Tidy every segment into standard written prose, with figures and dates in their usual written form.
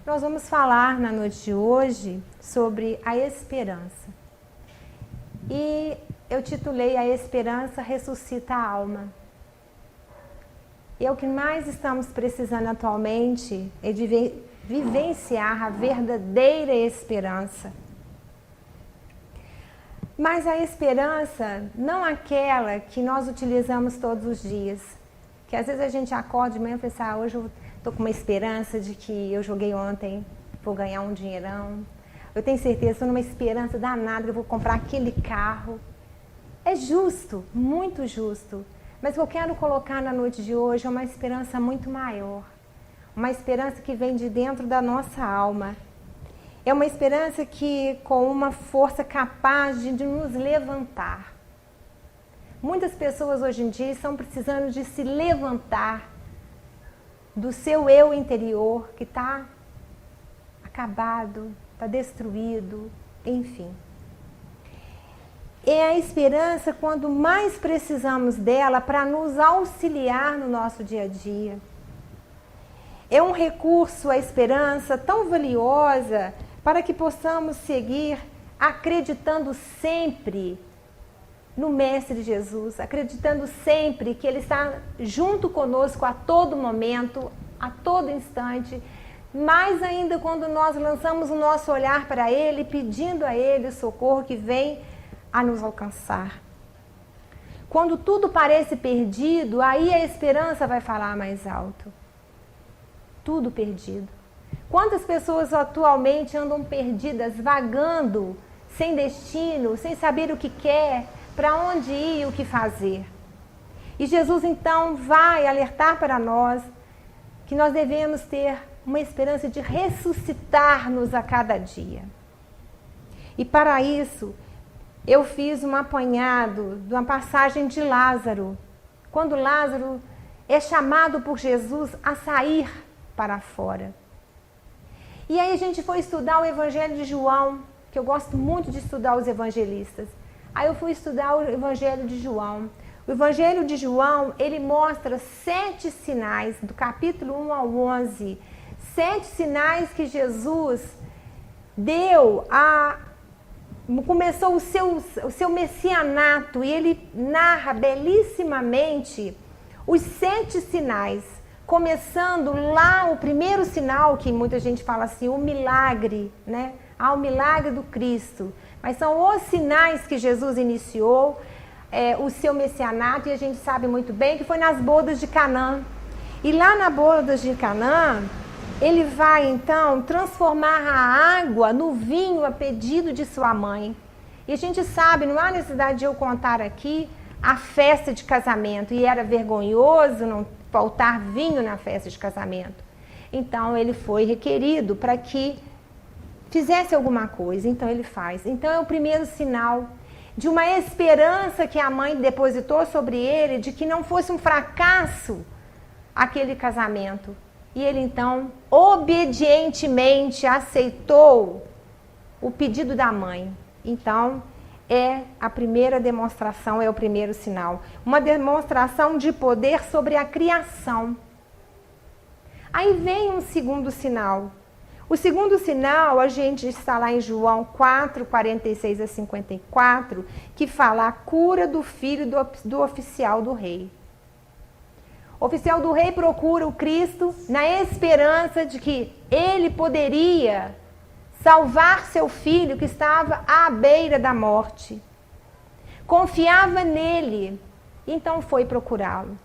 Nós vamos falar na noite de hoje sobre a esperança. E eu titulei A Esperança Ressuscita a Alma. E é o que mais estamos precisando atualmente, é de vivenciar a verdadeira esperança. Mas a esperança não aquela que nós utilizamos todos os dias. Que às vezes a gente acorda de manhã e pensa, hoje eu estou com uma esperança de que eu joguei ontem, vou ganhar um dinheirão. Eu tenho certeza, estou numa esperança danada que eu vou comprar aquele carro. É justo, muito justo. Mas o que eu quero colocar na noite de hoje é uma esperança muito maior. Uma esperança que vem de dentro da nossa alma. É uma esperança que com uma força capaz de nos levantar. Muitas pessoas hoje em dia estão precisando de se levantar do seu eu interior que está acabado, está destruído, enfim. É a esperança quando mais precisamos dela para nos auxiliar no nosso dia a dia. É um recurso, a esperança, tão valiosa para que possamos seguir acreditando sempre no Mestre Jesus, acreditando sempre que Ele está junto conosco a todo momento, a todo instante, mais ainda quando nós lançamos o nosso olhar para Ele, pedindo a Ele o socorro que vem a nos alcançar. Quando tudo parece perdido, aí a esperança vai falar mais alto. Tudo perdido. Quantas pessoas atualmente andam perdidas, vagando, sem destino, sem saber o que quer, para onde ir e o que fazer. E Jesus então vai alertar para nós que nós devemos ter uma esperança de ressuscitar-nos a cada dia. E para isso, eu fiz um apanhado de uma passagem de Lázaro, quando Lázaro é chamado por Jesus a sair para fora. E aí a gente foi estudar o Evangelho de João, que eu gosto muito de estudar os evangelistas. Aí eu fui estudar o Evangelho de João. O Evangelho de João, ele mostra 7 sinais, do capítulo 1 ao 11. 7 sinais que Jesus deu começou o seu messianato, e ele narra belíssimamente os 7 sinais. Começando lá, o primeiro sinal, que muita gente fala assim, o milagre, né? O milagre do Cristo. Mas são os sinais que Jesus iniciou o seu messianato, e a gente sabe muito bem que foi nas bodas de Canaã. E lá nas bodas de Canaã, ele vai então transformar a água no vinho a pedido de sua mãe. E a gente sabe, não há necessidade de eu contar aqui a festa de casamento, e era vergonhoso não faltar vinho na festa de casamento. Então ele foi requerido para que fizesse alguma coisa, então ele faz. Então é o primeiro sinal de uma esperança que a mãe depositou sobre ele, de que não fosse um fracasso aquele casamento. E ele então obedientemente aceitou o pedido da mãe. Então é a primeira demonstração, é o primeiro sinal. Uma demonstração de poder sobre a criação. Aí vem um segundo sinal. O segundo sinal, a gente está lá em João 4, 46 a 54, que fala a cura do filho do oficial do rei. O oficial do rei procura o Cristo na esperança de que ele poderia salvar seu filho que estava à beira da morte. Confiava nele, então foi procurá-lo.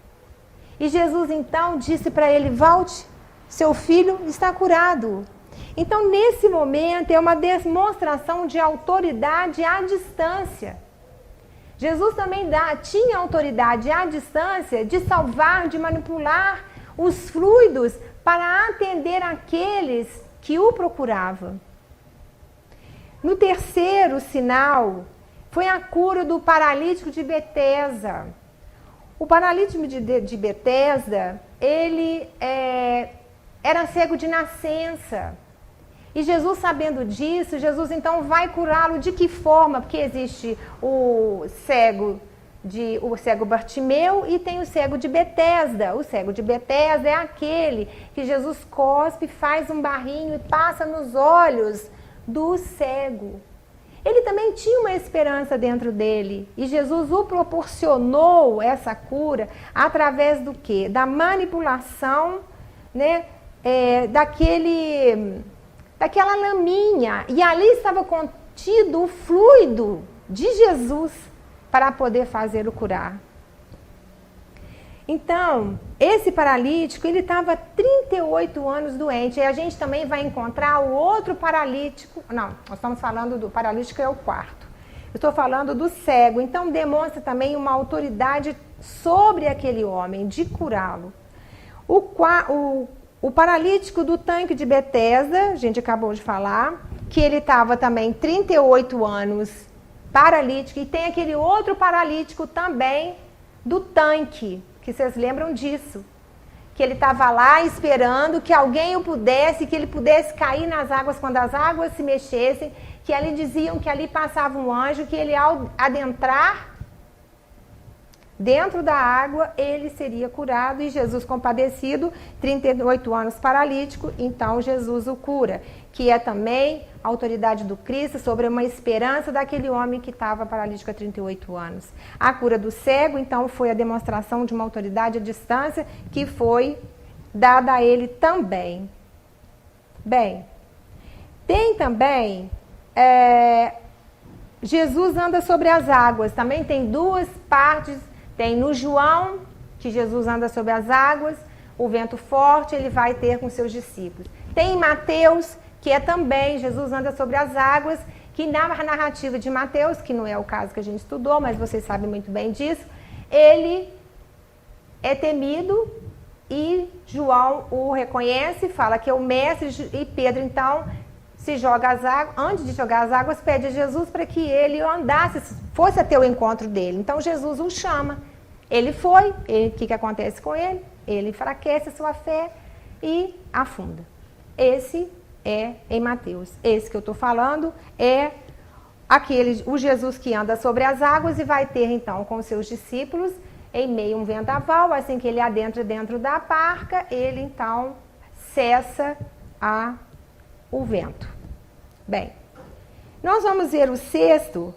E Jesus então disse para ele, volte, seu filho está curado. Então, nesse momento, é uma demonstração de autoridade à distância. Jesus também tinha autoridade à distância de salvar, de manipular os fluidos para atender aqueles que o procuravam. No terceiro sinal, foi a cura do paralítico de Betesda. O paralítico de Betesda, ele era cego de nascença. E Jesus, sabendo disso, Jesus então vai curá-lo de que forma? Porque existe o cego o cego Bartimeu e tem o cego de Betesda. O cego de Betesda é aquele que Jesus cospe, faz um barrinho e passa nos olhos do cego. Ele também tinha uma esperança dentro dele e Jesus o proporcionou essa cura através do quê? Da manipulação, né, daquela laminha, e ali estava contido o fluido de Jesus para poder fazer o curar. Então, esse paralítico, ele estava 38 anos doente. E a gente também vai encontrar o outro paralítico. Não, nós estamos falando do paralítico, que é o quarto. Eu estou falando do cego. Então, demonstra também uma autoridade sobre aquele homem, de curá-lo. O paralítico do tanque de Betesda, a gente acabou de falar, que ele estava também 38 anos paralítico. E tem aquele outro paralítico também do tanque, que vocês lembram disso, que ele estava lá esperando que alguém o pudesse, que ele pudesse cair nas águas quando as águas se mexessem, que ali diziam que ali passava um anjo, que ele ao adentrar dentro da água, ele seria curado, e Jesus compadecido, 38 anos paralítico, então Jesus o cura, que é também a autoridade do Cristo sobre uma esperança daquele homem que estava paralítico há 38 anos. A cura do cego, então, foi a demonstração de uma autoridade à distância que foi dada a ele também. Bem, tem também... Jesus anda sobre as águas, também tem duas partes. Tem no João, que Jesus anda sobre as águas, o vento forte ele vai ter com seus discípulos. Tem em Mateus, que é também, Jesus anda sobre as águas, que na narrativa de Mateus, que não é o caso que a gente estudou, mas vocês sabem muito bem disso, ele é temido e João o reconhece, fala que é o mestre, e Pedro então se joga às águas, antes de jogar as águas, pede a Jesus para que ele andasse, fosse até o encontro dele. Então Jesus o chama. Ele foi, o que acontece com ele? Ele enfraquece a sua fé e afunda. Esse é em Mateus. Esse que eu estou falando é o Jesus que anda sobre as águas e vai ter então com seus discípulos em meio a um vendaval, assim que ele adentra dentro da barca, ele então cessa o vento. Bem, nós vamos ver o sexto.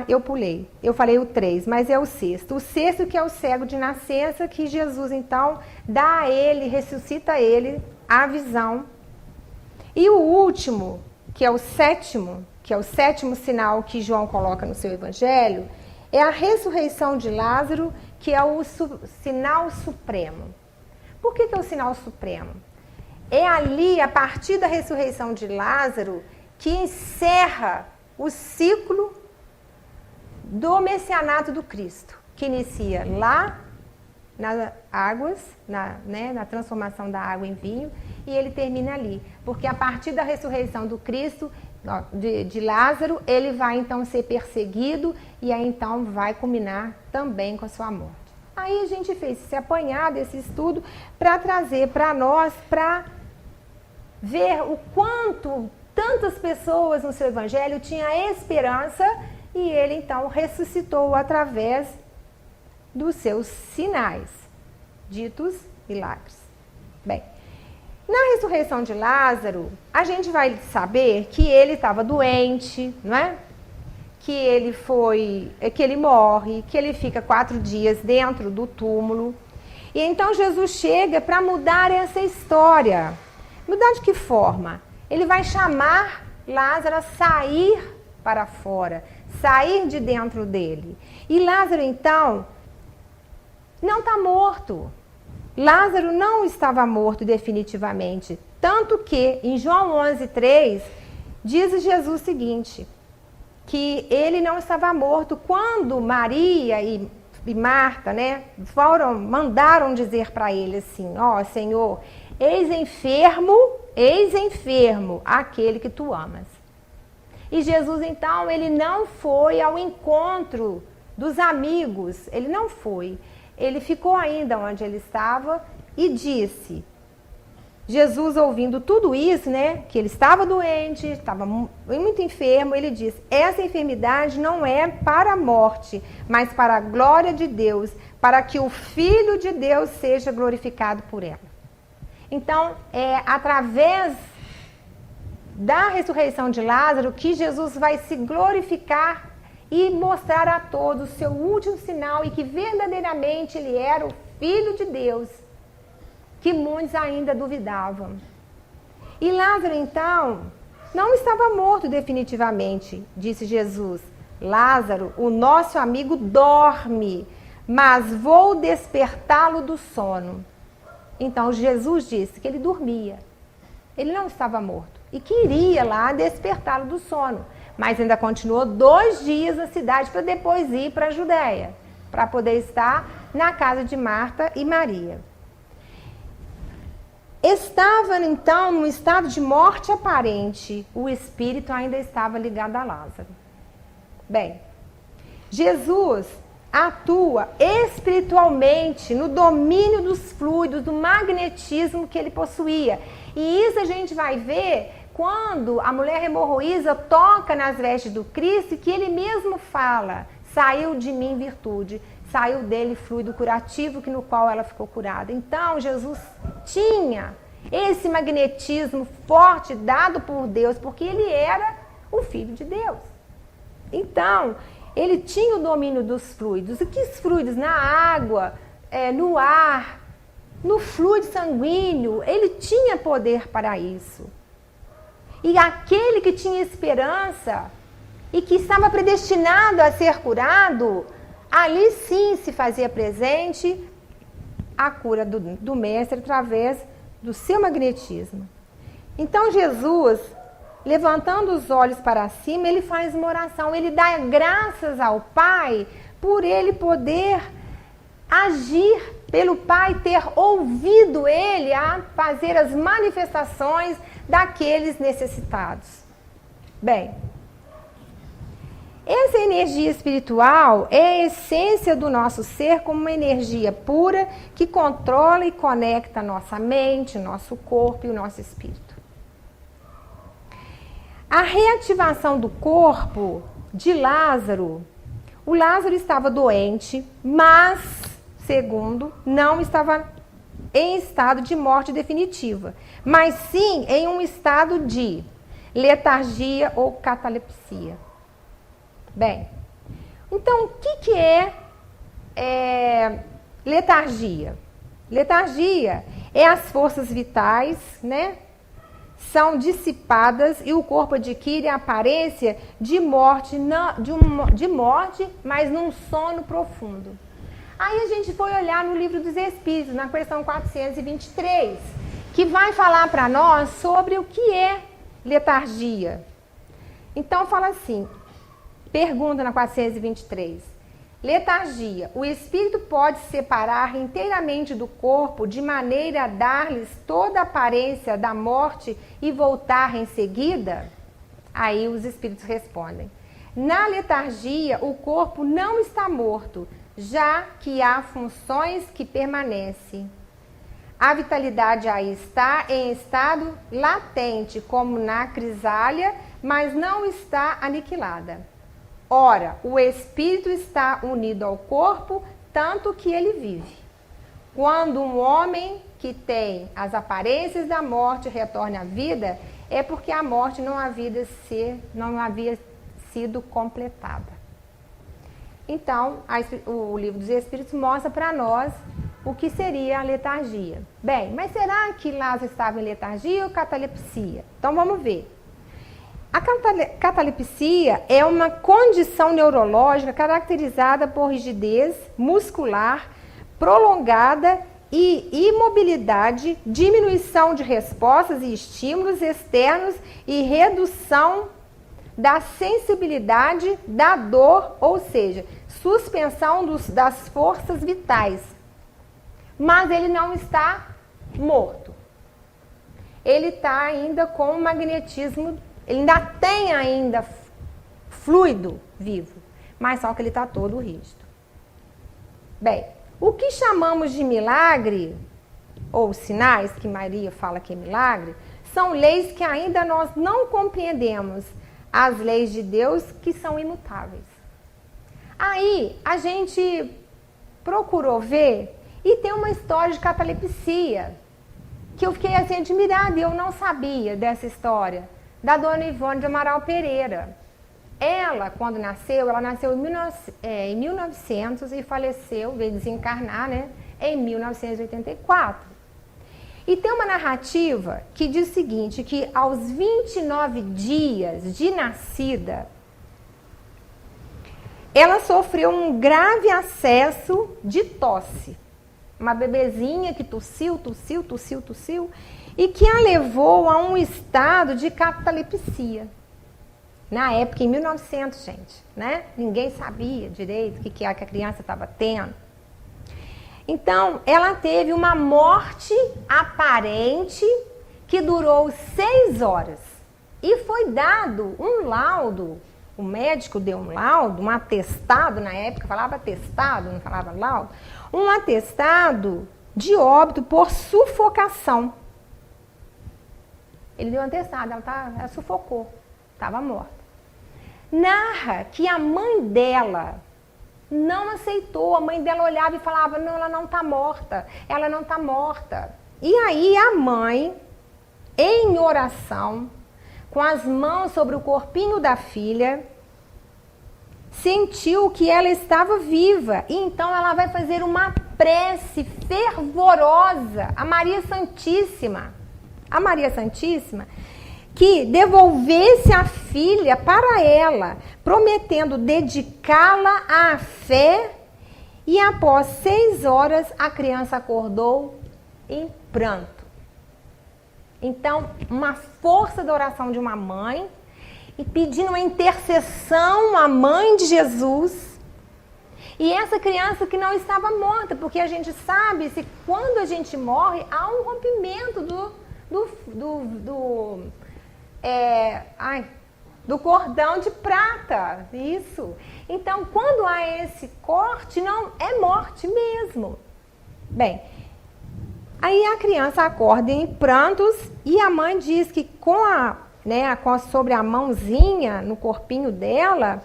Eu pulei. Eu falei o 3, mas é o sexto. O sexto que é o cego de nascença, que Jesus então dá a ele, ressuscita a ele a visão. E o último, que é o sétimo sinal que João coloca no seu evangelho, é a ressurreição de Lázaro, que é o sinal supremo. Por que é o sinal supremo? É ali, a partir da ressurreição de Lázaro, que encerra o ciclo do messianato do Cristo, que inicia lá nas águas, na transformação da água em vinho, e ele termina ali. Porque a partir da ressurreição do Cristo, de Lázaro, ele vai então ser perseguido e aí então vai culminar também com a sua morte. Aí a gente fez esse apanhado, esse estudo, para trazer para nós, para ver o quanto tantas pessoas no seu evangelho tinham a esperança, e ele então ressuscitou através dos seus sinais, ditos milagres. Bem, na ressurreição de Lázaro, a gente vai saber que ele estava doente, não é? Que ele morre, que ele fica 4 dias dentro do túmulo. E então Jesus chega para mudar essa história. Mudar de que forma? Ele vai chamar Lázaro a sair para fora, sair de dentro dele. E Lázaro, então, não está morto. Lázaro não estava morto definitivamente. Tanto que, em João 11:3, diz Jesus o seguinte, que ele não estava morto. Quando Maria e Marta, mandaram dizer para ele assim, Senhor, eis enfermo aquele que tu amas. E Jesus, então, ele não foi ao encontro dos amigos, ele não foi. Ele ficou ainda onde ele estava e disse, Jesus, ouvindo tudo isso, né, que ele estava doente, estava muito enfermo, ele diz: essa enfermidade não é para a morte, mas para a glória de Deus, para que o Filho de Deus seja glorificado por ela. Então, é através da ressurreição de Lázaro que Jesus vai se glorificar e mostrar a todos o seu último sinal e que verdadeiramente ele era o Filho de Deus, que muitos ainda duvidavam. E Lázaro, então, não estava morto definitivamente, disse Jesus. Lázaro, o nosso amigo, dorme, mas vou despertá-lo do sono. Então, Jesus disse que ele dormia. Ele não estava morto. E queria lá despertá-lo do sono. Mas ainda continuou 2 dias na cidade para depois ir para a Judéia, para poder estar na casa de Marta e Maria. Estava, então, num estado de morte aparente. O espírito ainda estava ligado a Lázaro. Bem, Jesus atua espiritualmente no domínio dos fluidos, do magnetismo que ele possuía. E isso a gente vai ver quando a mulher hemorroísa toca nas vestes do Cristo, que ele mesmo fala: saiu de mim virtude, saiu dele fluido curativo, que no qual ela ficou curada. Então, Jesus tinha esse magnetismo forte dado por Deus, porque ele era o Filho de Deus. Então, ele tinha o domínio dos fluidos. E que fluidos? Na água, no ar, no fluido sanguíneo. Ele tinha poder para isso. E aquele que tinha esperança e que estava predestinado a ser curado, ali sim se fazia presente a cura do mestre através do seu magnetismo. Então Jesus, levantando os olhos para cima, ele faz uma oração, ele dá graças ao Pai por ele poder agir, pelo Pai ter ouvido ele a fazer as manifestações daqueles necessitados. Bem, essa energia espiritual é a essência do nosso ser como uma energia pura que controla e conecta a nossa mente, nosso corpo e o nosso espírito. A reativação do corpo de Lázaro, o Lázaro estava doente, mas, segundo, não estava em estado de morte definitiva, mas sim em um estado de letargia ou catalepsia. Bem, então o que é letargia? Letargia é as forças vitais, né? São dissipadas e o corpo adquire a aparência de morte, mas num sono profundo. Aí a gente foi olhar no Livro dos Espíritos, na questão 423, que vai falar para nós sobre o que é letargia. Então fala assim, pergunta na 423. Letargia. O espírito pode separar inteiramente do corpo de maneira a dar-lhes toda a aparência da morte e voltar em seguida? Aí os espíritos respondem. Na letargia, o corpo não está morto, já que há funções que permanecem. A vitalidade aí está em estado latente, como na crisália, mas não está aniquilada. Ora, o espírito está unido ao corpo, tanto que ele vive. Quando um homem que tem as aparências da morte retorna à vida, é porque a morte não havia sido completada. Então, o Livro dos Espíritos mostra para nós o que seria a letargia. Bem, mas será que Lázaro estava em letargia ou catalepsia? Então, vamos ver. A catalepsia é uma condição neurológica caracterizada por rigidez muscular prolongada e imobilidade, diminuição de respostas e estímulos externos e redução da sensibilidade da dor, ou seja, suspensão das forças vitais. Mas ele não está morto. Ele está ainda com o magnetismo. Ele ainda tem fluido vivo, mas só que ele está todo rígido. Bem, o que chamamos de milagre ou sinais, que Maria fala que é milagre, são leis que ainda nós não compreendemos. As leis de Deus que são imutáveis. Aí a gente procurou ver e tem uma história de catalepsia, que eu fiquei assim admirada e eu não sabia dessa história, da dona Ivone de Amaral Pereira. Ela, quando nasceu, ela nasceu em 1900 e faleceu, veio desencarnar, né, em 1984. E tem uma narrativa que diz o seguinte, que aos 29 dias de nascida, ela sofreu um grave acesso de tosse. Uma bebezinha que tossiu, e que a levou a um estado de catalepsia. Na época, em 1900, gente, né? Ninguém sabia direito o que a criança estava tendo. Então, ela teve uma morte aparente que durou 6 horas. E foi dado um laudo, o médico deu um laudo, um atestado, na época falava atestado, não falava laudo, um atestado de óbito por sufocação. Ele deu um atestado, ela sufocou, estava morta. Narra que a mãe dela não aceitou, a mãe dela olhava e falava, não, ela não está morta, ela não está morta. E aí a mãe, em oração, com as mãos sobre o corpinho da filha, sentiu que ela estava viva. E então ela vai fazer uma prece fervorosa a Maria Santíssima. A Maria Santíssima, que devolvesse a filha para ela, prometendo dedicá-la à fé, e após 6 horas a criança acordou em pranto. Então, uma força da oração de uma mãe, e pedindo uma intercessão à mãe de Jesus, e essa criança que não estava morta, porque a gente sabe que quando a gente morre, há um rompimento do cordão de prata, isso. Então, quando há esse corte, não é morte mesmo. Bem, aí a criança acorda em prantos e a mãe diz que sobre a mãozinha no corpinho dela,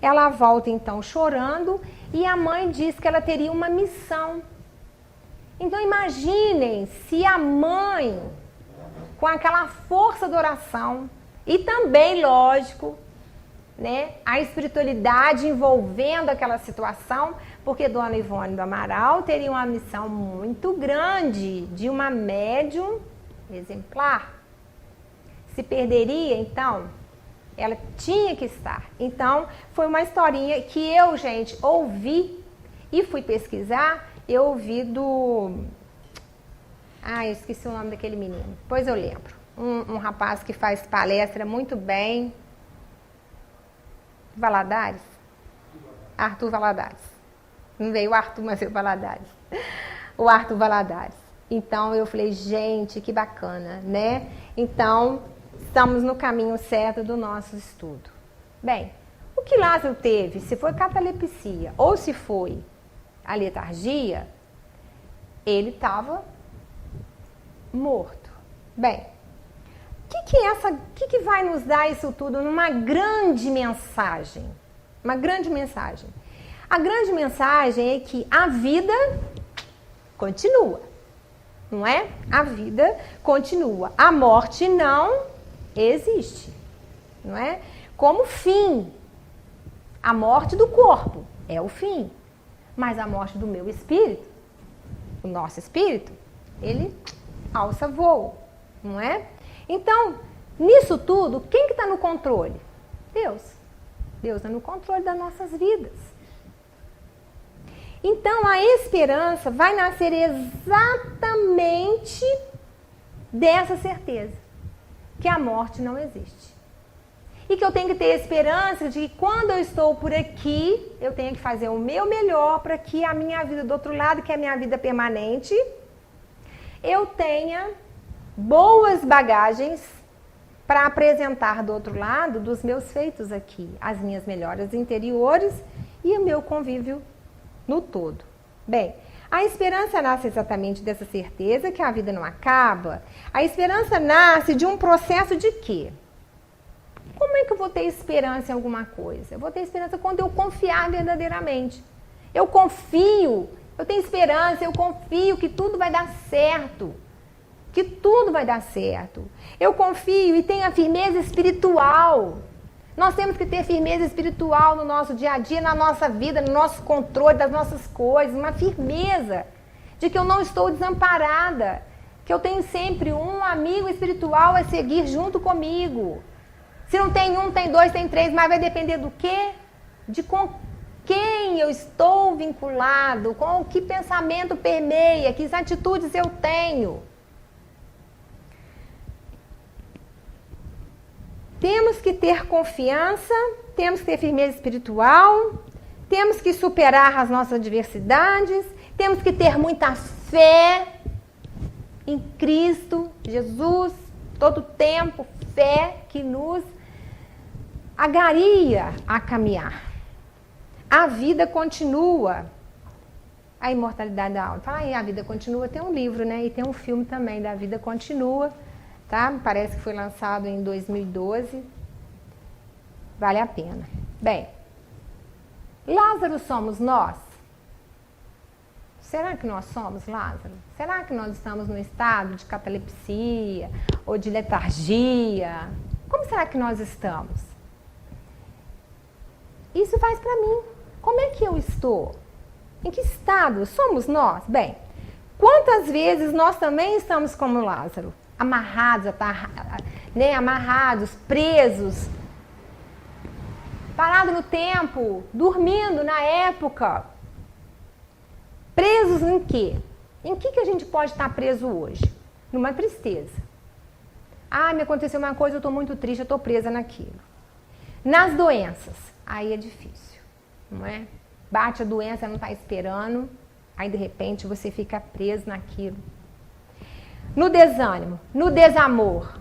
ela volta então chorando e a mãe diz que ela teria uma missão. Então, imaginem se a mãe, com aquela força da oração, e também, lógico, né, a espiritualidade envolvendo aquela situação, porque Dona Ivone do Amaral teria uma missão muito grande de uma médium exemplar. Se perderia, então, ela tinha que estar. Então, foi uma historinha que eu, gente, ouvi e fui pesquisar, eu ouvi do... eu esqueci o nome daquele menino, depois eu lembro. Um rapaz que faz palestra muito bem. Valadares? Arthur Valadares. Não veio o Arthur, mas veio o Valadares. O Arthur Valadares. Então eu falei, gente, que bacana, né? Então, estamos no caminho certo do nosso estudo. Bem, o que Lázaro teve, se foi catalepsia ou se foi a letargia, ele estava morto. Bem, o que vai nos dar isso tudo numa grande mensagem? Uma grande mensagem. A grande mensagem é que a vida continua, não é? A vida continua. A morte não existe, não é? Como fim. A morte do corpo é o fim, mas a morte do meu espírito, o nosso espírito, ele alça voo, não é? Então, nisso tudo, quem que está no controle? Deus. Deus está no controle das nossas vidas. Então, a esperança vai nascer exatamente dessa certeza, que a morte não existe. E que eu tenho que ter esperança de que quando eu estou por aqui, eu tenho que fazer o meu melhor para que a minha vida do outro lado, que é a minha vida permanente, eu tenha boas bagagens para apresentar do outro lado dos meus feitos aqui, as minhas melhoras interiores e o meu convívio no todo. Bem, A esperança nasce exatamente dessa certeza que a vida não acaba. A esperança nasce de um processo de quê? Como é que eu vou ter esperança em alguma coisa? Eu vou ter esperança quando eu confiar verdadeiramente. Eu confio, eu tenho esperança, eu confio que tudo vai dar certo. Que tudo vai dar certo. Eu confio e tenho a firmeza espiritual. Nós temos que ter firmeza espiritual no nosso dia a dia, na nossa vida, no nosso controle das nossas coisas. Uma firmeza de que eu não estou desamparada. Que eu tenho sempre um amigo espiritual a seguir junto comigo. Se não tem um, tem dois, tem três, mas vai depender do quê? De com quem eu estou vinculado, com que pensamento permeia, que atitudes eu tenho. Temos que ter confiança, temos que ter firmeza espiritual, temos que superar as nossas adversidades, temos que ter muita fé em Cristo, Jesus, todo tempo, fé que nos agaria a caminhar. A vida continua. A imortalidade da alma. Fala aí, a vida continua. Tem um livro, né? E tem um filme também da Vida Continua. Tá? Parece que foi lançado em 2012. Vale a pena. Bem, Lázaro somos nós? Será que nós somos Lázaro? Será que nós estamos no estado de catalepsia ou de letargia? Como será que nós estamos? Isso faz para mim. Como é que eu estou? Em que estado somos nós? Bem, quantas vezes nós também estamos como Lázaro? Amarrados, né? Amarrados, presos, parados no tempo, dormindo na época. Presos em quê? Em que a gente pode estar preso hoje? Numa tristeza. Ah, me aconteceu uma coisa, eu estou muito triste, eu estou presa naquilo. Nas doenças, aí é difícil, não é? Bate a doença, não está esperando, aí de repente você fica preso naquilo. No desânimo, no desamor.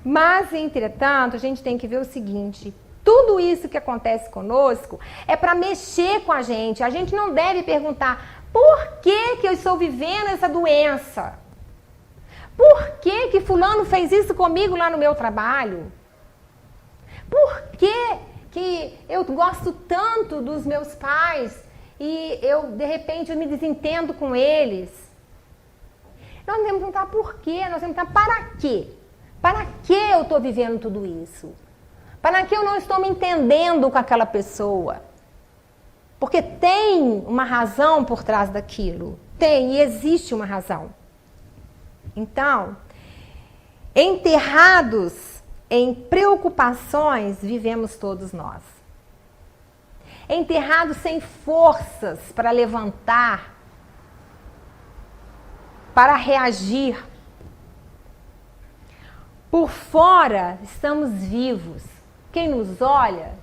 Mas, entretanto, a gente tem que ver o seguinte: tudo isso que acontece conosco é para mexer com a gente. A gente não deve perguntar por que eu estou vivendo essa doença? Por que fulano fez isso comigo lá no meu trabalho? Por que eu gosto tanto dos meus pais e eu, de repente, eu me desentendo com eles? Nós não temos que perguntar por quê, nós temos que perguntar para quê? Para que eu estou vivendo tudo isso? Para que eu não estou me entendendo com aquela pessoa? Porque tem uma razão por trás daquilo. Tem e existe uma razão. Então, enterrados em preocupações, vivemos todos nós. Enterrados sem forças para levantar, para reagir. Por fora, estamos vivos. Quem nos olha,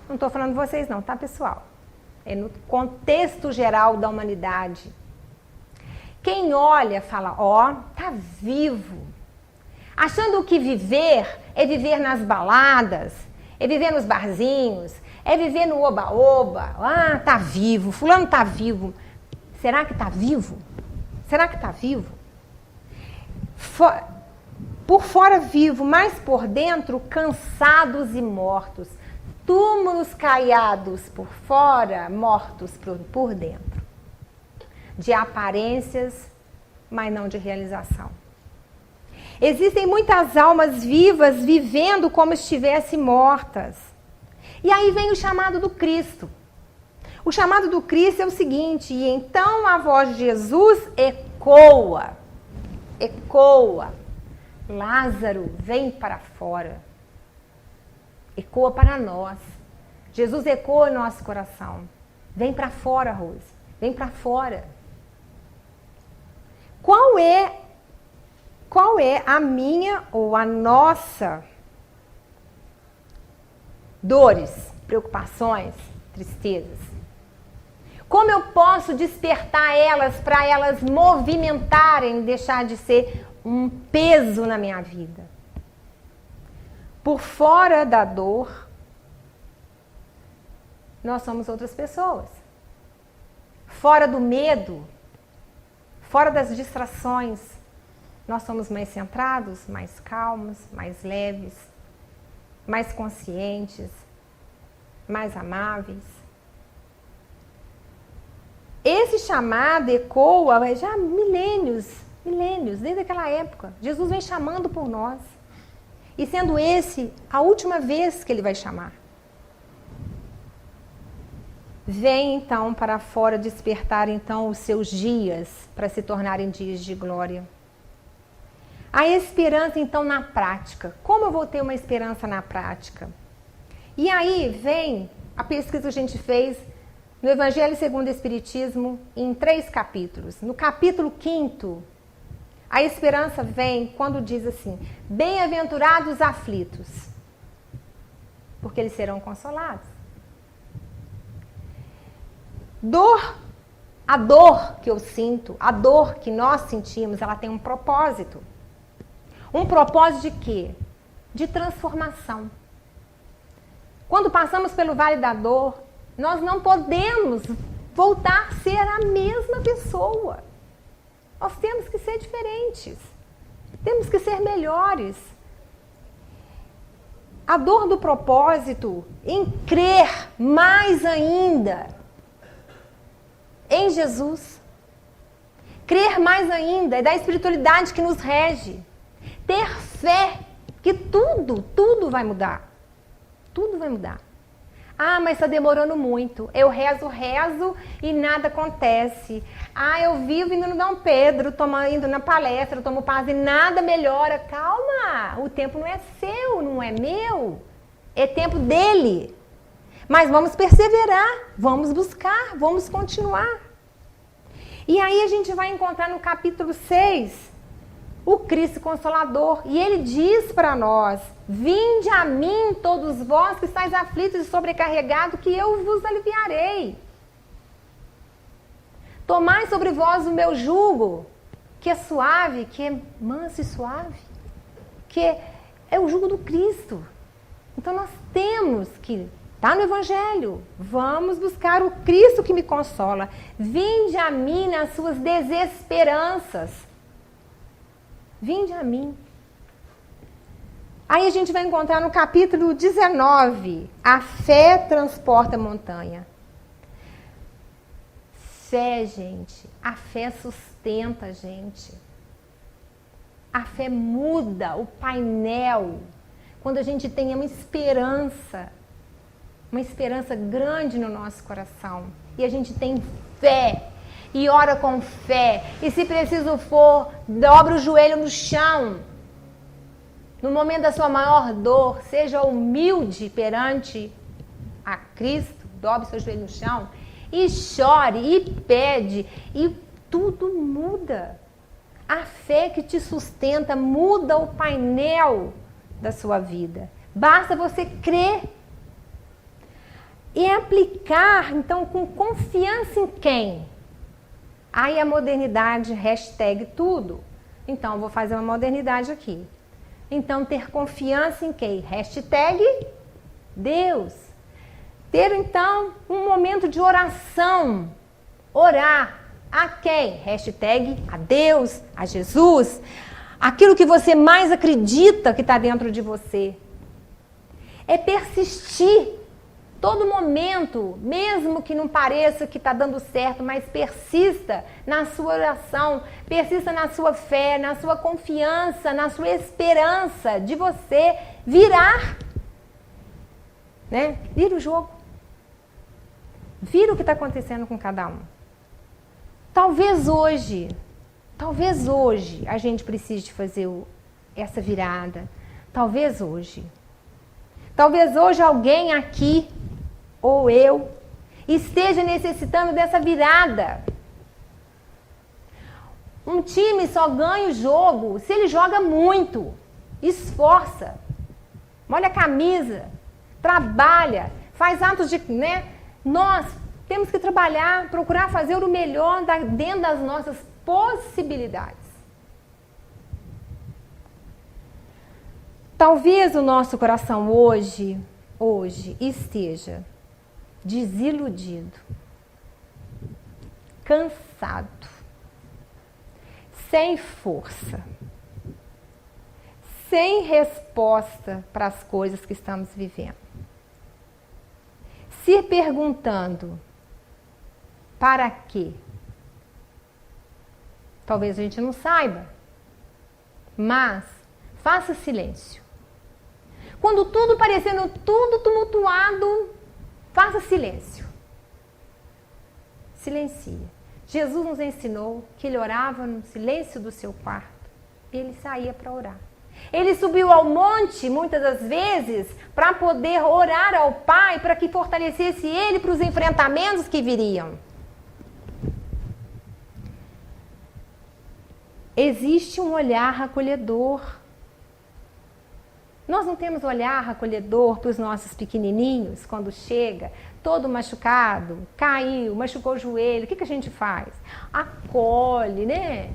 não estou falando de vocês não, tá, pessoal? É no contexto geral da humanidade. Quem olha, fala, ó, tá vivo. Achando que viver é viver nas baladas, é viver nos barzinhos, é viver no oba-oba. Ah, tá vivo, fulano tá vivo. Será que tá vivo? Será que tá vivo? Por fora vivo, mas por dentro cansados e mortos. Túmulos caiados por fora, mortos por dentro. De aparências, mas não de realização. Existem muitas almas vivas vivendo como estivessem mortas. E aí vem o chamado do Cristo. O chamado do Cristo é o seguinte: e então a voz de Jesus ecoa. Lázaro, vem para fora. Ecoa para nós. Jesus ecoa em nosso coração. Vem para fora, Rose. Vem para fora. Qual é a minha ou a nossa dores, preocupações, tristezas? Como eu posso despertar elas para elas movimentarem, deixar de ser um peso na minha vida? Por fora da dor, nós somos outras pessoas. fora do medo, fora das distrações. Nós somos mais centrados, mais calmos, mais leves, mais conscientes, mais amáveis. Esse chamado ecoa já há milênios, desde aquela época. Jesus vem chamando por nós. E sendo esse a última vez que ele vai chamar. Vem então para fora despertar então os seus dias para se tornarem dias de glória. A esperança então na prática. Como eu vou ter uma esperança na prática? E aí vem a pesquisa que a gente fez no Evangelho segundo o Espiritismo em 3 capítulos. No capítulo 5º, a esperança vem quando diz assim: bem-aventurados os aflitos, porque eles serão consolados. A dor que eu sinto, a dor que nós sentimos, ela tem um propósito. Um propósito de quê? De transformação. Quando passamos pelo vale da dor, nós não podemos voltar a ser a mesma pessoa. Nós temos que ser diferentes. Temos que ser melhores. A dor do propósito em crer mais ainda em Jesus. Crer mais ainda é da espiritualidade que nos rege. Ter fé que tudo vai mudar. Tudo vai mudar. Ah, mas está demorando muito. Eu rezo e nada acontece. Ah, eu vivo indo no Dom Pedro, indo na palestra, tomo paz e nada melhora. Calma, o tempo não é seu, não é meu. É tempo dele. Mas vamos perseverar, vamos buscar, vamos continuar. E aí a gente vai encontrar no capítulo 6 o Cristo Consolador. E ele diz para nós: vinde a mim todos vós que estáis aflitos e sobrecarregados, que eu vos aliviarei. Tomai sobre vós o meu jugo, que é suave, que é manso e suave, que é o jugo do Cristo. Então nós temos que estar no Evangelho. Vamos buscar o Cristo que me consola. Vinde a mim nas suas desesperanças. Vinde a mim. Aí a gente vai encontrar no capítulo 19, a fé transporta a montanha. Fé, gente, a fé sustenta a gente. A fé muda o painel. Quando a gente tem uma esperança grande no nosso coração. E a gente tem fé. E ora com fé. E se preciso for, dobra o joelho no chão. No momento da sua maior dor, seja humilde perante a Cristo, dobre seu joelho no chão e chore e pede e tudo muda. A fé que te sustenta muda o painel da sua vida. Basta você crer e aplicar, então, com confiança em quem? Aí a modernidade, hashtag tudo. Então, eu vou fazer uma modernidade aqui. Então, ter confiança em quem? Hashtag Deus. Ter, então, um momento de oração. Orar a quem? Hashtag a Deus, a Jesus. Aquilo que você mais acredita que está dentro de você. É persistir. Todo momento, mesmo que não pareça que está dando certo, mas persista na sua oração, persista na sua fé, na sua confiança, na sua esperança de você virar, né? Vira o jogo. Vira o que está acontecendo com cada um. Talvez hoje a gente precise fazer essa virada. Talvez hoje alguém aqui, ou eu, esteja necessitando dessa virada. Um time só ganha o jogo se ele joga muito, esforça, molha a camisa, trabalha, faz atos de... né? Nós temos que trabalhar, procurar fazer o melhor dentro das nossas possibilidades. Talvez o nosso coração hoje esteja desiludido cansado, sem força, sem resposta para as coisas que estamos vivendo. Se perguntando, para quê? Talvez a gente não saiba, mas faça silêncio. Quando tudo parecendo tudo tumultuado, faça silêncio. Silencie. Jesus nos ensinou que ele orava no silêncio do seu quarto e ele saía para orar. Ele subiu ao monte muitas das vezes para poder orar ao Pai, para que fortalecesse ele para os enfrentamentos que viriam. Existe um olhar acolhedor. Nós não temos olhar acolhedor para os nossos pequenininhos quando chega, todo machucado, caiu, machucou o joelho. O que a gente faz? Acolhe, né?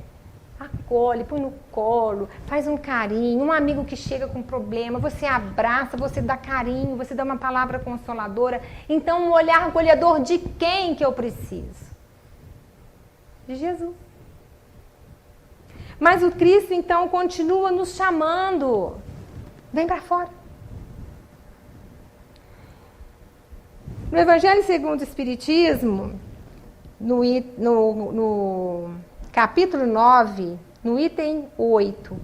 Acolhe, põe no colo, faz um carinho. Um amigo que chega com problema, você abraça, você dá carinho, você dá uma palavra consoladora. Então, um olhar acolhedor de quem que eu preciso? De Jesus. Mas o Cristo, então, continua nos chamando. Vem para fora. No Evangelho segundo o Espiritismo, no capítulo 9, no item 8,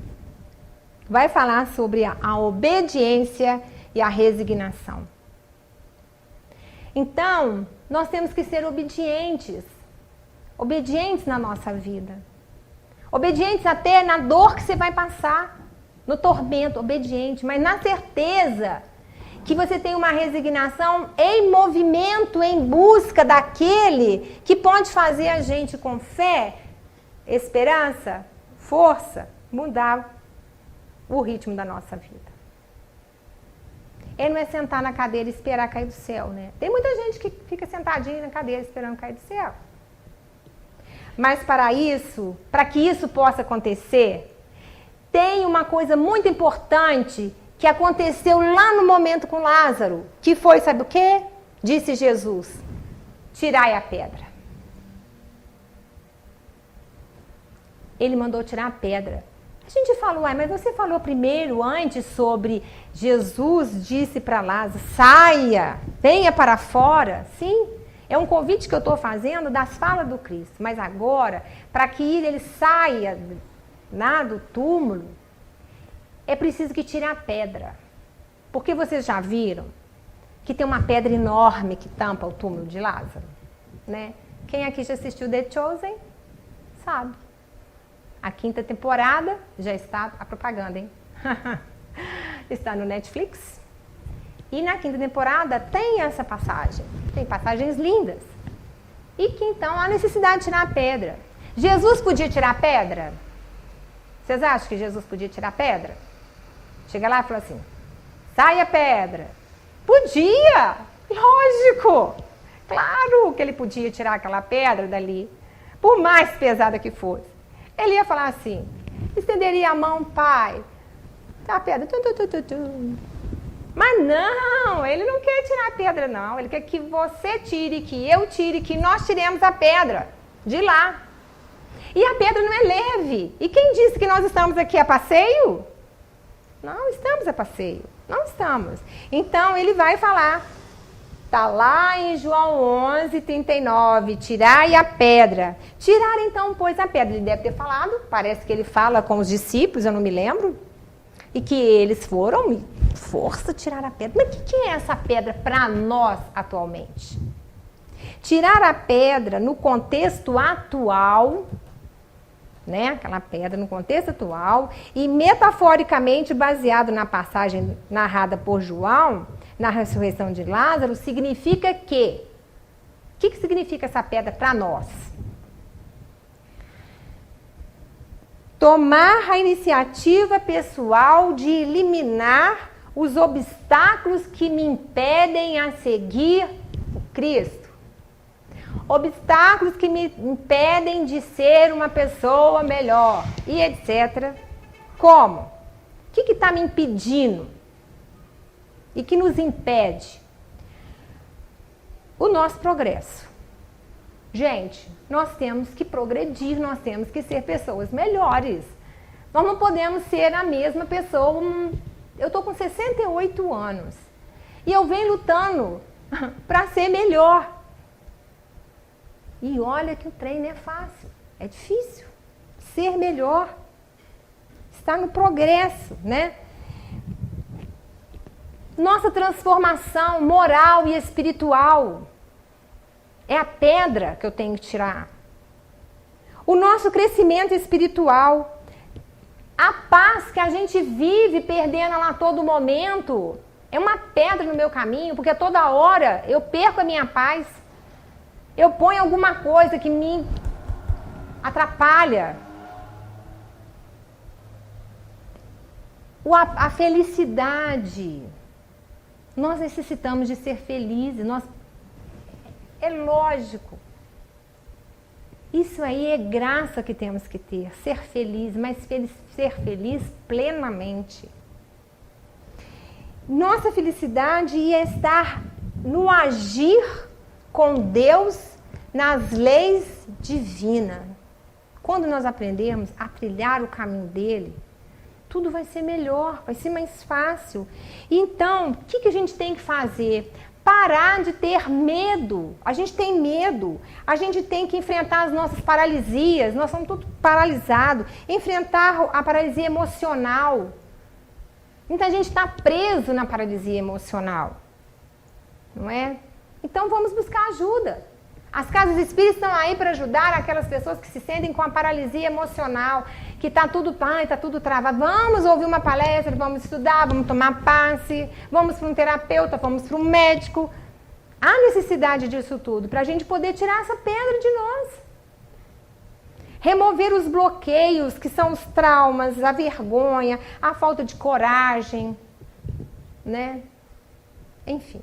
vai falar sobre a obediência e a resignação. Então, nós temos que ser obedientes na nossa vida. Obedientes até na dor que você vai passar, no tormento, obediente, mas na certeza que você tem uma resignação em movimento, em busca daquele que pode fazer a gente com fé, esperança, força, mudar o ritmo da nossa vida. Ele não é sentar na cadeira e esperar cair do céu, né? Tem muita gente que fica sentadinha na cadeira esperando cair do céu. Mas para que isso possa acontecer, tem uma coisa muito importante que aconteceu lá no momento com Lázaro, que foi, sabe o quê? Disse Jesus, tirai a pedra. Ele mandou tirar a pedra. A gente falou, mas você falou primeiro, antes, sobre Jesus disse para Lázaro, saia, venha para fora. Sim, é um convite que eu estou fazendo das falas do Cristo. Mas agora, para que ele saia do túmulo, é preciso que tire a pedra. Porque vocês já viram que tem uma pedra enorme que tampa o túmulo de Lázaro? Né? Quem aqui já assistiu The Chosen sabe. A 5ª temporada já está a propaganda, hein? Está no Netflix. E na 5ª temporada tem essa passagem. Tem passagens lindas. E que então há necessidade de tirar a pedra. Jesus podia tirar a pedra? Vocês acham que Jesus podia tirar a pedra? Chega lá e fala assim, sai a pedra. Podia! Lógico! Claro que ele podia tirar aquela pedra dali, por mais pesada que fosse. Ele ia falar assim, estenderia a mão, Pai, tá a pedra, Mas não, ele não quer tirar a pedra, não. Ele quer que você tire, que eu tire, que nós tiremos a pedra de lá. E a pedra não é leve. E quem disse que nós estamos aqui a passeio? Não estamos a passeio. Não estamos. Então, ele vai falar. Está lá em João 11, 39. Tirai a pedra. Tirar então, pois, a pedra. Ele deve ter falado. Parece que ele fala com os discípulos, eu não me lembro. E que eles foram, força, tirar a pedra. Mas o que é essa pedra para nós atualmente? Tirar a pedra no contexto atual, né? Aquela pedra no contexto atual, e metaforicamente baseado na passagem narrada por João, na ressurreição de Lázaro, significa que... O que significa essa pedra para nós? Tomar a iniciativa pessoal de eliminar os obstáculos que me impedem a seguir o Cristo. Obstáculos que me impedem de ser uma pessoa melhor e etc. Como? O que está me impedindo? E que nos impede? O nosso progresso. Gente, nós temos que progredir, nós temos que ser pessoas melhores. Nós não podemos ser a mesma pessoa. Eu tô com 68 anos e eu venho lutando para ser melhor. E olha que o trem não é fácil, é difícil. Ser melhor está no progresso, né? Nossa transformação moral e espiritual é a pedra que eu tenho que tirar. O nosso crescimento espiritual, a paz que a gente vive perdendo ela a todo momento, é uma pedra no meu caminho, porque toda hora eu perco a minha paz. Eu ponho alguma coisa que me atrapalha. A felicidade. Nós necessitamos de ser felizes. É lógico. Isso aí é graça que temos que ter. Ser feliz, mas ser feliz plenamente. Nossa felicidade é estar no agir com Deus nas leis divinas. Quando nós aprendemos a trilhar o caminho dele, tudo vai ser melhor, vai ser mais fácil. Então, o que a gente tem que fazer? Parar de ter medo. A gente tem medo. A gente tem que enfrentar as nossas paralisias. Nós somos todos paralisados. Enfrentar a paralisia emocional. Muita gente está preso na paralisia emocional. Não é? Então vamos buscar ajuda. As casas espíritas estão aí para ajudar aquelas pessoas que se sentem com a paralisia emocional, que está tudo travado. Vamos ouvir uma palestra, vamos estudar, vamos tomar passe, vamos para um terapeuta, vamos para um médico. Há necessidade disso tudo para a gente poder tirar essa pedra de nós. Remover os bloqueios, que são os traumas, a vergonha, a falta de coragem, né? Enfim.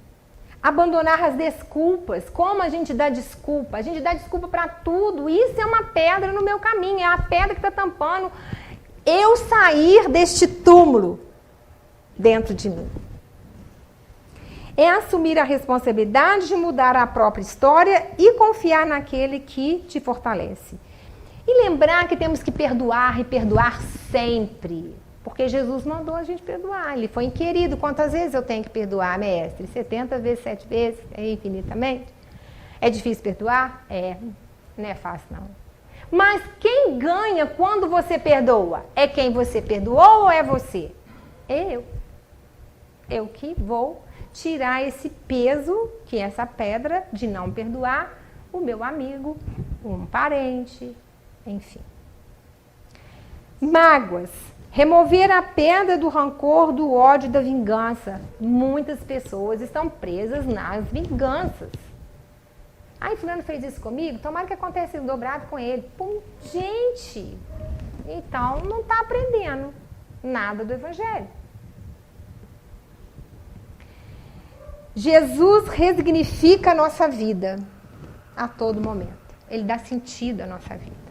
Abandonar as desculpas. Como a gente dá desculpa? A gente dá desculpa para tudo. Isso é uma pedra no meu caminho. É a pedra que está tampando eu sair deste túmulo dentro de mim. É assumir a responsabilidade de mudar a própria história e confiar naquele que te fortalece. E lembrar que temos que perdoar e perdoar sempre. Porque Jesus mandou a gente perdoar. Ele foi inquirido. Quantas vezes eu tenho que perdoar, mestre? 70 vezes, 7 vezes? É infinitamente? É difícil perdoar? É. Não é fácil, não. Mas quem ganha quando você perdoa? É quem você perdoou ou é você? É eu. Eu que vou tirar esse peso, que é essa pedra de não perdoar o meu amigo, um parente, enfim. Mágoas. Remover a pedra do rancor, do ódio e da vingança. Muitas pessoas estão presas nas vinganças. Ai, fulano fez isso comigo, tomara que aconteça dobrado com ele. Pum, gente, então não está aprendendo nada do Evangelho. Jesus resignifica a nossa vida a todo momento. Ele dá sentido à nossa vida.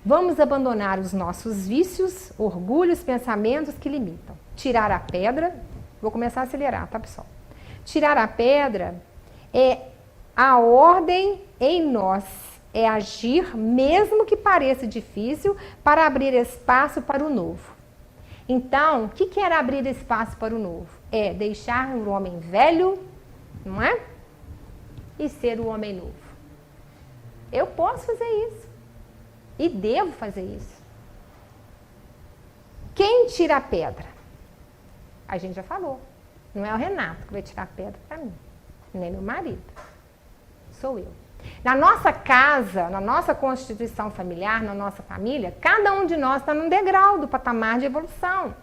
Vamos abandonar os nossos vícios, orgulhos, pensamentos que limitam. Tirar a pedra, vou começar a acelerar, tá, pessoal? Tirar a pedra é a ordem em nós, é agir, mesmo que pareça difícil, para abrir espaço para o novo. Então, o que era abrir espaço para o novo? É deixar o homem velho, não é? E ser o homem novo. Eu posso fazer isso. E devo fazer isso. Quem tira a pedra? A gente já falou. Não é o Renato que vai tirar a pedra para mim. Nem meu marido. Sou eu. Na nossa casa, na nossa constituição familiar, na nossa família, cada um de nós está num degrau do patamar de evolução.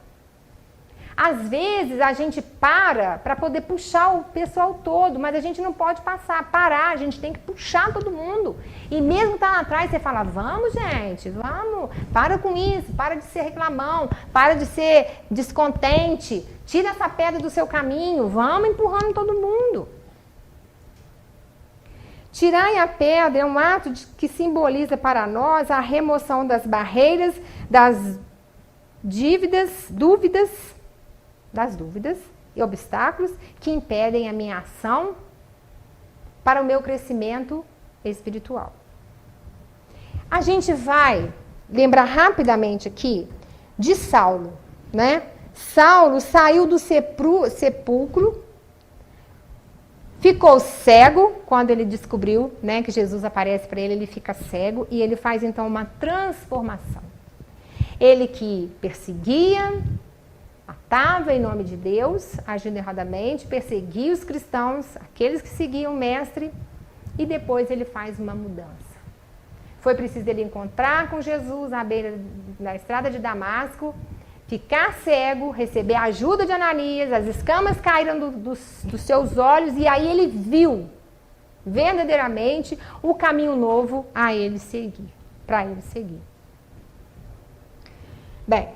Às vezes a gente para poder puxar o pessoal todo, mas a gente não pode parar, a gente tem que puxar todo mundo. E mesmo tá lá atrás, você fala, vamos gente, vamos, para com isso, para de ser reclamão, para de ser descontente, tira essa pedra do seu caminho, vamos empurrando todo mundo. Tirar a pedra é um ato que simboliza para nós a remoção das barreiras, das dúvidas e obstáculos que impedem a minha ação para o meu crescimento espiritual. A gente vai lembrar rapidamente aqui de Saulo, né? Saulo saiu do sepulcro, ficou cego quando ele descobriu, né, que Jesus aparece para ele, ele fica cego e ele faz então uma transformação. Ele que perseguia, matava em nome de Deus, agindo erradamente, perseguia os cristãos, aqueles que seguiam o mestre, e depois ele faz uma mudança. Foi preciso ele encontrar com Jesus à beira da estrada de Damasco, ficar cego, receber a ajuda de Ananias, as escamas caíram dos seus olhos e aí ele viu verdadeiramente o caminho novo a ele seguir, para ele seguir. Bem,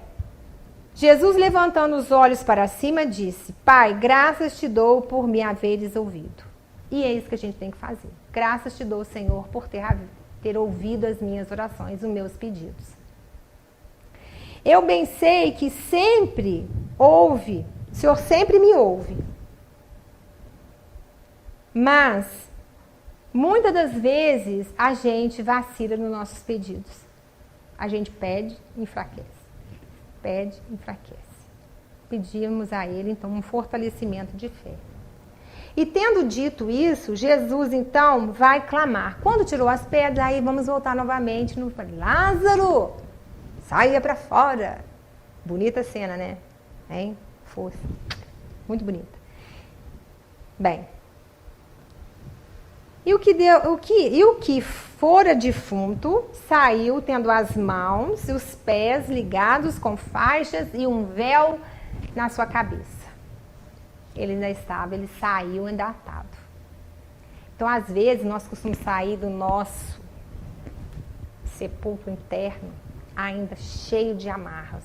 Jesus levantando os olhos para cima disse: Pai, graças te dou por me haveres ouvido. E é isso que a gente tem que fazer. Graças te dou, Senhor, por ter ouvido as minhas orações, os meus pedidos. Eu bem sei que sempre ouve, o Senhor sempre me ouve. Mas, muitas das vezes, a gente vacila nos nossos pedidos. A gente pede, enfraquece. Pede, enfraquece. Pedimos a Ele, então, um fortalecimento de fé. E tendo dito isso, Jesus, então, vai clamar. Quando tirou as pedras, aí vamos voltar novamente no Lázaro, saia para fora. Bonita cena, né? Hein? Força. Muito bonita. Bem. E o que fora defunto saiu tendo as mãos e os pés ligados com faixas e um véu na sua cabeça. Ele saiu endatado. Então, às vezes, nós costumamos sair do nosso sepulcro interno ainda cheio de amarras,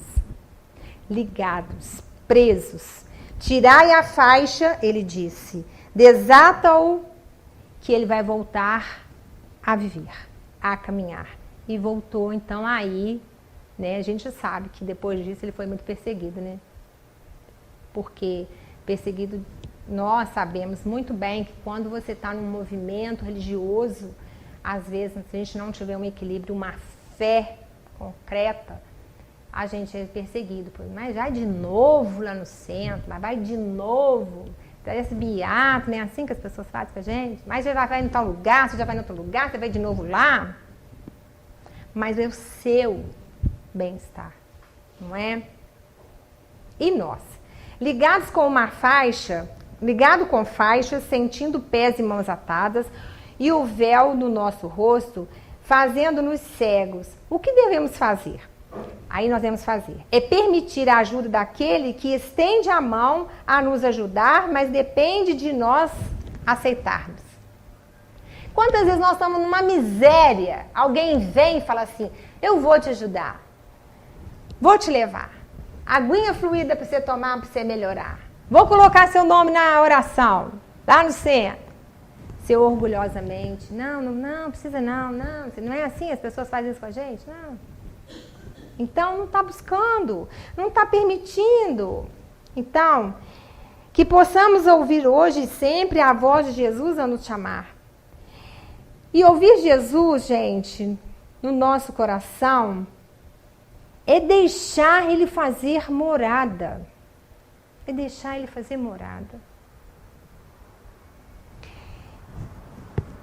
ligados, presos. Tirai a faixa, ele disse, desata-o, que ele vai voltar a viver, a caminhar. E voltou, então, aí, né, a gente sabe que depois disso ele foi muito perseguido, né? Porque perseguido, nós sabemos muito bem que quando você está num movimento religioso, às vezes, se a gente não tiver um equilíbrio, uma fé concreta, a gente é perseguido. Mas vai de novo lá no centro, mas vai de novo, parece beato, né? Assim que as pessoas fazem com a gente. Mas já vai em tal lugar, você já vai em outro lugar, você vai de novo lá. Mas é o seu bem-estar, não é? E nós? Ligados com uma faixa, ligado com faixas, sentindo pés e mãos atadas, e o véu no nosso rosto, fazendo-nos cegos. O que devemos fazer? Aí nós devemos fazer. É permitir a ajuda daquele que estende a mão a nos ajudar, mas depende de nós aceitarmos. Quantas vezes nós estamos numa miséria, alguém vem e fala assim, eu vou te ajudar, vou te levar. Aguinha fluida para você tomar, para você melhorar. Vou colocar seu nome na oração, lá no centro. Você orgulhosamente, não precisa não é assim, as pessoas fazem isso com a gente? Não. Então, não está buscando, não está permitindo. Então, que possamos ouvir hoje e sempre a voz de Jesus a nos chamar. E ouvir Jesus, gente, no nosso coração, é deixar Ele fazer morada. É deixar Ele fazer morada.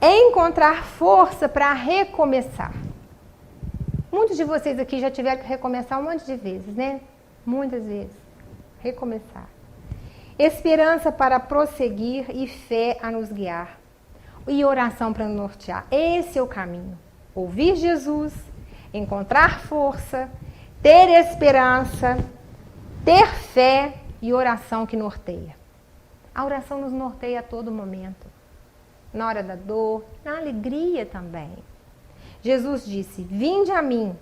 É encontrar força para recomeçar. Muitos de vocês aqui já tiveram que recomeçar um monte de vezes, né? Muitas vezes. Recomeçar. Esperança para prosseguir e fé a nos guiar. E oração para nos nortear. Esse é o caminho. Ouvir Jesus, encontrar força, ter esperança, ter fé e oração que norteia. A oração nos norteia a todo momento. Na hora da dor, na alegria também. Jesus disse, vinde a mim,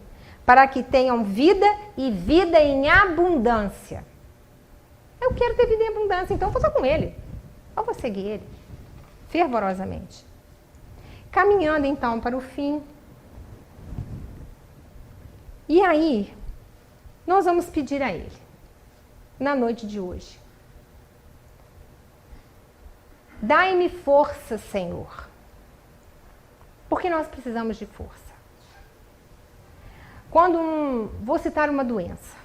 para que tenham vida e vida em abundância. Eu quero ter vida em abundância, então eu vou estar com Ele. Eu vou seguir Ele, fervorosamente. Caminhando então para o fim. E aí, nós vamos pedir a Ele, na noite de hoje. Dai-me força, Senhor. Porque nós precisamos de força. Vou citar uma doença.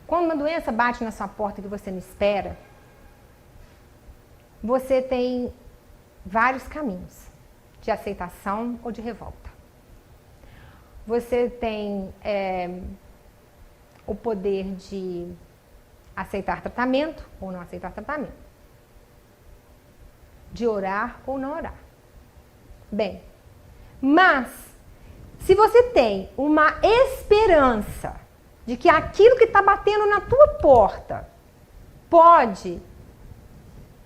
Quando uma doença bate na sua porta que você não espera, você tem vários caminhos de aceitação ou de revolta. Você tem o poder de aceitar tratamento ou não aceitar tratamento. De orar ou não orar. Bem, mas se você tem uma esperança de que aquilo que está batendo na tua porta pode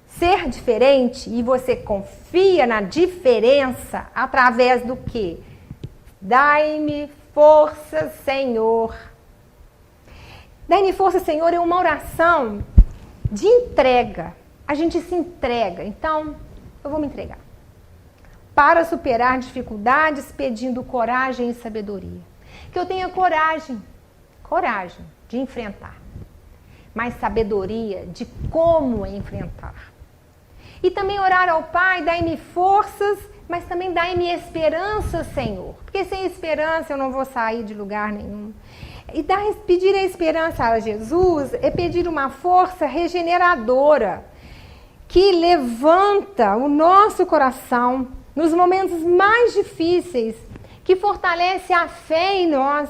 ser diferente e você confia na diferença através do quê? Dai-me força, Senhor. Dai-me força, Senhor, é uma oração de entrega. A gente se entrega. Então, eu vou me entregar. Para superar dificuldades, pedindo coragem e sabedoria. Que eu tenha coragem de enfrentar. Mas sabedoria de como enfrentar. E também orar ao Pai, dai-me forças, mas também dai-me esperança, Senhor. Porque sem esperança eu não vou sair de lugar nenhum. E pedir a esperança a Jesus é pedir uma força regeneradora que levanta o nosso coração nos momentos mais difíceis, que fortalece a fé em nós,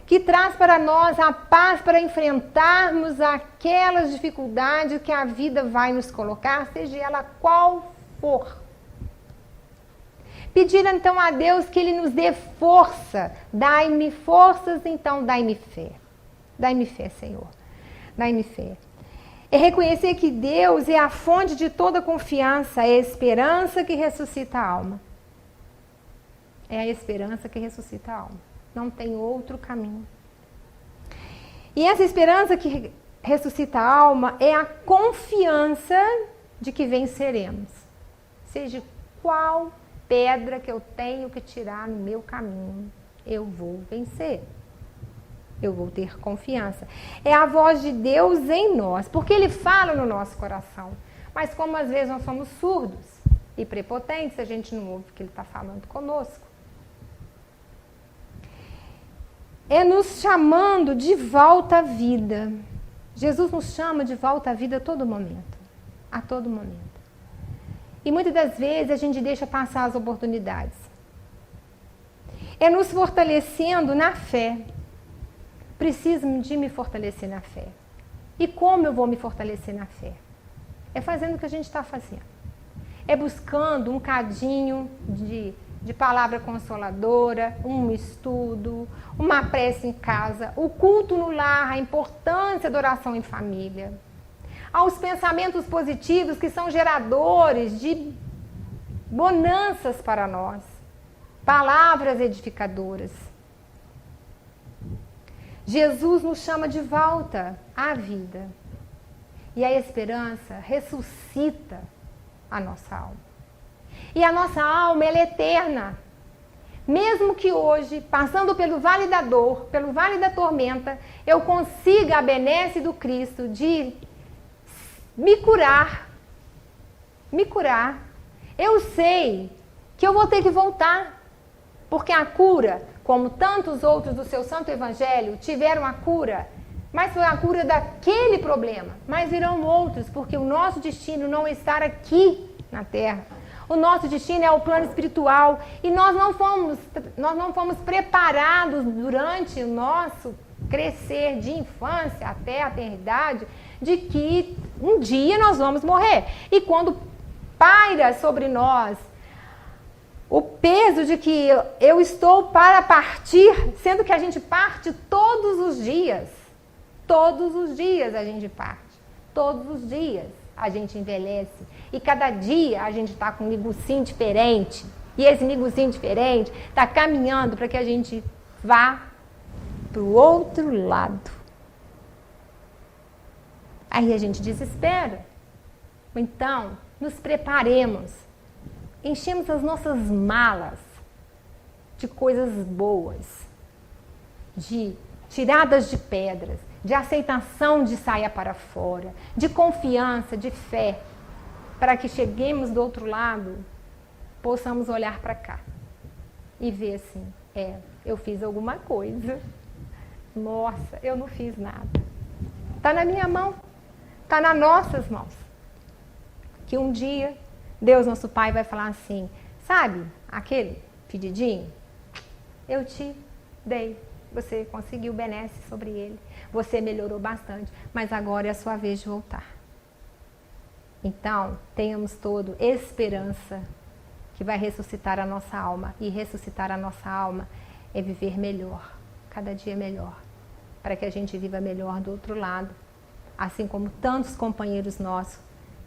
que traz para nós a paz para enfrentarmos aquelas dificuldades que a vida vai nos colocar, seja ela qual for. Pedir então a Deus que Ele nos dê força. Dai-me forças, então dai-me fé. Dai-me fé, Senhor. Dai-me fé. É reconhecer que Deus é a fonte de toda confiança, é a esperança que ressuscita a alma. É a esperança que ressuscita a alma. Não tem outro caminho. E essa esperança que ressuscita a alma é a confiança de que venceremos. Seja qual pedra que eu tenho que tirar no meu caminho, eu vou vencer. Eu vou ter confiança. É a voz de Deus em nós, porque Ele fala no nosso coração. Mas como às vezes nós somos surdos e prepotentes, a gente não ouve o que Ele está falando conosco. É nos chamando de volta à vida. Jesus nos chama de volta à vida a todo momento. A todo momento. E muitas das vezes a gente deixa passar as oportunidades. É nos fortalecendo na fé. Preciso de me fortalecer na fé. E como eu vou me fortalecer na fé? É fazendo o que a gente está fazendo. É buscando um cadinho de palavra consoladora, um estudo, uma prece em casa, o culto no lar, a importância da oração em família. Aos pensamentos positivos que são geradores de bonanças para nós. Palavras edificadoras. Jesus nos chama de volta à vida. E a esperança ressuscita a nossa alma. E a nossa alma, ela é eterna. Mesmo que hoje, passando pelo vale da dor, pelo vale da tormenta, eu consiga a benesse do Cristo de me curar. Eu sei que eu vou ter que voltar. Porque a cura, como tantos outros do seu santo evangelho, tiveram a cura, mas foi a cura daquele problema. Mas virão outros, porque o nosso destino não é estar aqui na terra. O nosso destino é o plano espiritual. E nós não fomos preparados durante o nosso crescer de infância até a eternidade, de que um dia nós vamos morrer. E quando paira sobre nós o peso de que eu estou para partir, sendo que a gente parte todos os dias. Todos os dias a gente parte. Todos os dias a gente envelhece. E cada dia a gente está com um negocinho diferente. E esse negocinho diferente está caminhando para que a gente vá para o outro lado. Aí a gente desespera. Então, nos preparemos. Enchemos as nossas malas de coisas boas, de tiradas de pedras, de aceitação de saia para fora, de confiança, de para que cheguemos do outro lado, possamos olhar para cá e ver assim, eu fiz alguma coisa. Nossa, eu não fiz nada. Está na minha mão, está nas nossas mãos. Que um dia, Deus, nosso Pai, vai falar assim, sabe, aquele pedidinho, eu te dei, você conseguiu benesse sobre ele, você melhorou bastante, mas agora é a sua vez de voltar. Então, tenhamos todo esperança que vai ressuscitar a nossa alma. E ressuscitar a nossa alma é viver melhor, cada dia melhor, para que a gente viva melhor do outro lado. Assim como tantos companheiros nossos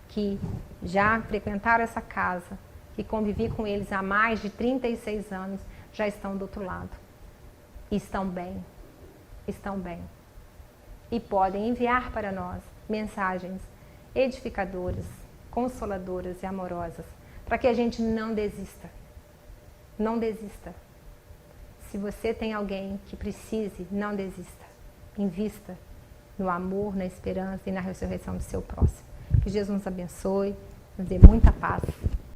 que já frequentaram essa casa, que convivi com eles há mais de 36 anos, já estão do outro lado. E estão bem. E podem enviar para nós mensagens edificadoras, consoladoras e amorosas, para que a gente não desista. Não desista. Se você tem alguém que precise, não desista. Invista no amor, na esperança e na ressurreição do seu próximo. Que Jesus nos abençoe, nos dê muita paz.